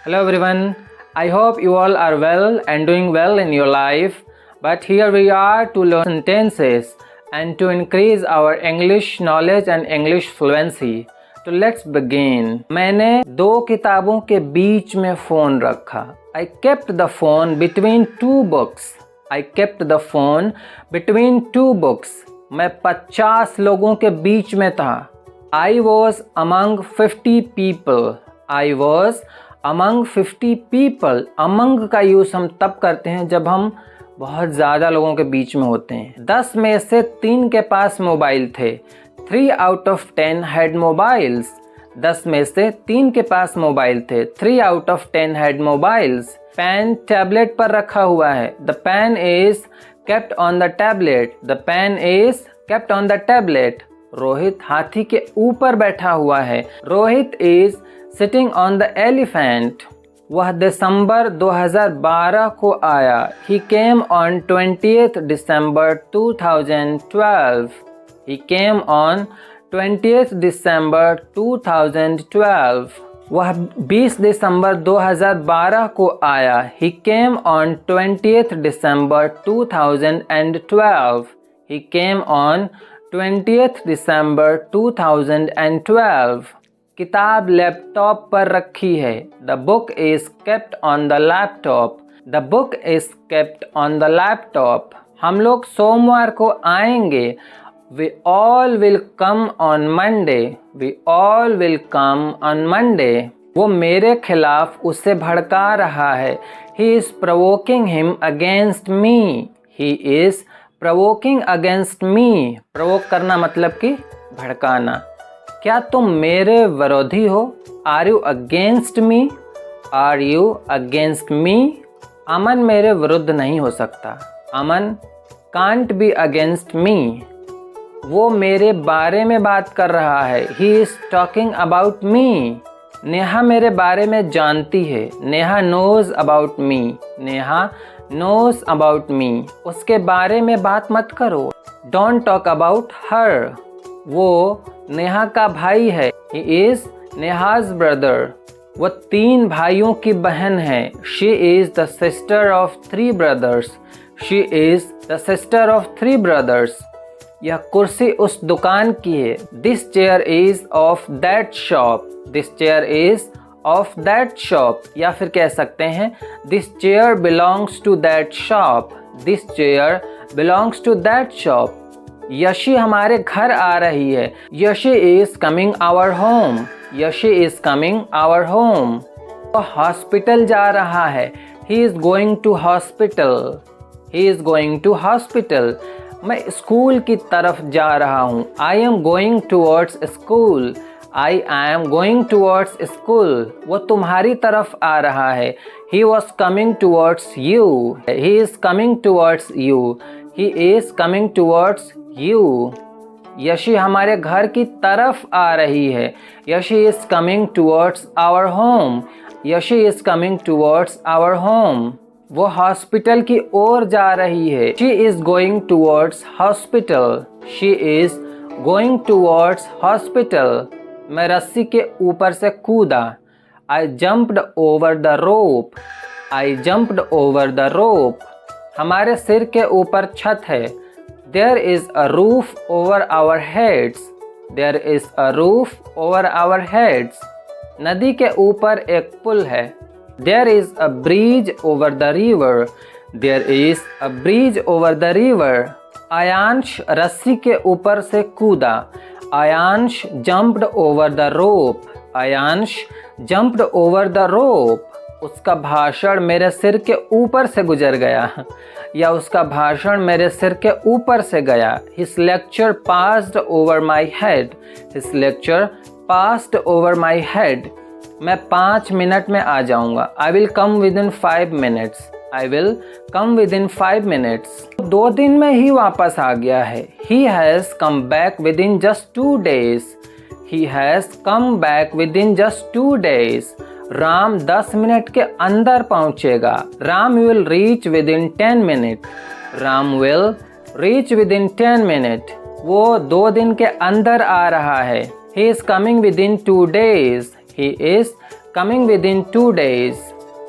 Hello everyone, I hope you all are well and doing well in your life. But here we are to learn sentences and to increase our English knowledge and English fluency. So let's begin. मैंने दो किताबों के बीच में phone रखा. I kept the phone between two books. I kept the phone between two books. मैं 50 लोगों के बीच में था. I was among 50 people. I was among 50 people. among का यूज़ हम तब करते हैं जब हम बहुत ज़्यादा लोगों के बीच में होते हैं. 10 में से 3 के पास मोबाइल थे. 3 out of 10 had mobiles. 10 में से 3 के पास मोबाइल थे. 3 out of 10 had mobiles. Pen tablet पर रखा हुआ है. The pen is kept on the tablet. The pen is kept on the tablet. Rohit हाथी के ऊपर बैठा हुआ है. Rohit is sitting on the elephant. वह दिसंबर 2012 को आया. He came on 20th December 2012. He came on 20th December 2012. वह 20 दिसंबर 2012 को आया. He came on 20th December 2012. He came on 20th December 2012. किताब लैपटॉप पर रखी है. The book is kept on the laptop. The book is kept on the laptop. हम लोग सोमवार को आएंगे. We all will come on Monday. We all will come on Monday. वो मेरे खिलाफ उसे भड़का रहा है. He is provoking him against me. He is provoking against me. provoke करना मतलब कि भड़काना. क्या तुम मेरे विरोधी हो? Are you against me? Are you against me? अमन मेरे विरुद्ध नहीं हो सकता. अमन can't be against me. वो मेरे बारे में बात कर रहा है. He is talking about me. Neha मेरे बारे में जानती है. Neha knows about me. Neha knows about me. उसके बारे में बात मत करो. Don't talk about her. वो नेहा का भाई है. He is Neha's brother. वो 3 भाइयों की बहन है. She is the sister of 3 brothers. She is the sister of 3 brothers. यह कुर्सी उस दुकान की है. This chair is of that shop. This chair is of that shop. या फिर कह सकते हैं This chair belongs to that shop. This chair belongs to that shop. Yeshi हमारे घर आ रही है. Yeshi is coming our home. Yeshi is coming our home. वो हॉस्पिटल जा रहा है. He is going to hospital. He is going to hospital. मैं school की तरफ जा रहा हूँ. I am going towards school. I am going towards school. वो तुम्हारी तरफ आ रहा है. He was coming towards you. He is coming towards you. He is coming towards you. Yeshi हमारे घर की तरफ आ रही है. Yeshi is coming towards our home. Yeshi is coming towards our home. वो हॉस्पिटल की ओर जा रही है. She is going towards hospital. She is going towards hospital. मैं रस्सी के ऊपर से कूदा. I jumped over the rope. I jumped over the rope. हमारे सिर के ऊपर छत है. There is a roof over our heads. There is a roof over our heads. नदी के ऊपर एक पुल है. There is a bridge over the river. There is a bridge over the river. Aayansh रस्सी के ऊपर से कूदा. Aayansh jumped over the rope. Aayansh jumped over the rope. उसका भाषण मेरे सिर के ऊपर से गुजर गया. या उसका भाषण मेरे सिर के ऊपर से गया. His lecture passed over my head. His lecture passed over my head. मैं 5 मिनट में आ जाऊंगा. I will come within 5 minutes. I will come within 5 minutes. 2 दिन में ही वापस आ गया है. He has come back within just 2 days. He has come back within just 2 days. Ram 10 minute के अंदर पहुंचेगा. Ram will reach within 10 minutes. Ram will reach within 10 minutes. वो 2 दिन के अंदर आ रहा है. He is coming within 2 days. He is coming with in 2 days।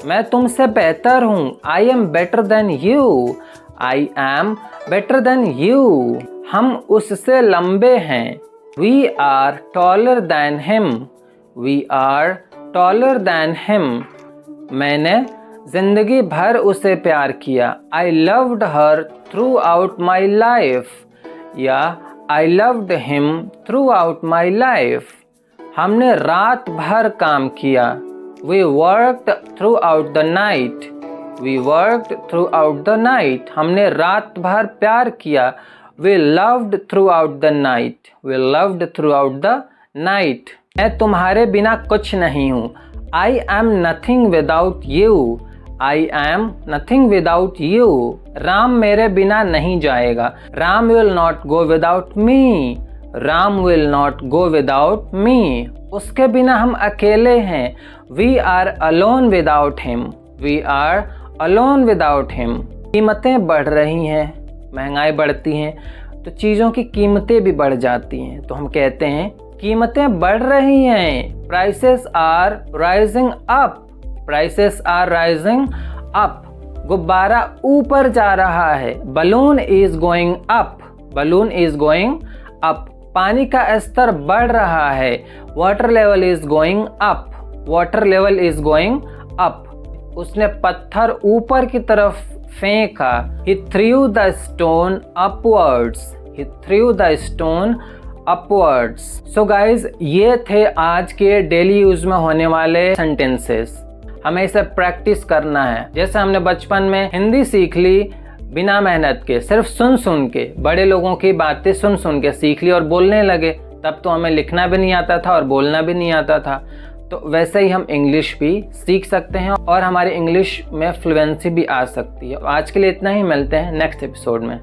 मैं तुमसे बेहतर हूँ, I am better than you, I am better than you. हम उससे लंबे हैं, we are taller than him, we are taller than him. मैंने जिंदगी भर उसे प्यार किया, I loved her throughout my life, या I loved him throughout my life. हमने रात भर काम किया, we worked throughout the night, we worked throughout the night. हमने रात भर प्यार किया, we loved throughout the night, we loved throughout the night. मैं तुम्हारे बिना कुछ नहीं हूँ, I am nothing without you, I am nothing without you. Ram मेरे बिना नहीं जाएगा, Ram will not go without me, Ram will not go without me. उसके बिना हम अकेले हैं, we are alone without him, we are alone without him. कीमतें बढ़ रही हैं, महंगाई बढ़ती हैं तो चीज़ों की कीमतें भी बढ़ जाती हैं, तो हम कहते हैं कीमतें बढ़ रही हैं, prices are rising up, prices are rising up. गुब्बारा ऊपर जा रहा है, balloon is going up, balloon is going up. पानी का स्तर बढ़ रहा है, water level is going up, water level is going up. उसने पत्थर ऊपर की तरफ फेंका, he threw the stone upwards, he threw the stone upwards। So guys, ये थे आज के डेली यूज में होने वाले सेंटेंसेस। हमें इसे प्रैक्टिस करना है। जैसे हमने बचपन में हिंदी सीख ली बिना मेहनत के, सिर्फ सुन सुन के, बड़े लोगों की बातें सुन सुन के सीख ली और बोलने लगे, तब तो हमें लिखना भी नहीं आता था और बोलना भी नहीं आता था। तो वैसे ही हम इंग्लिश भी सीख सकते हैं और हमारी इंग्लिश में फ्लुएंसी भी आ सकती है। आज के लिए इतना ही, मिलते हैं नेक्स्ट एपिसोड में।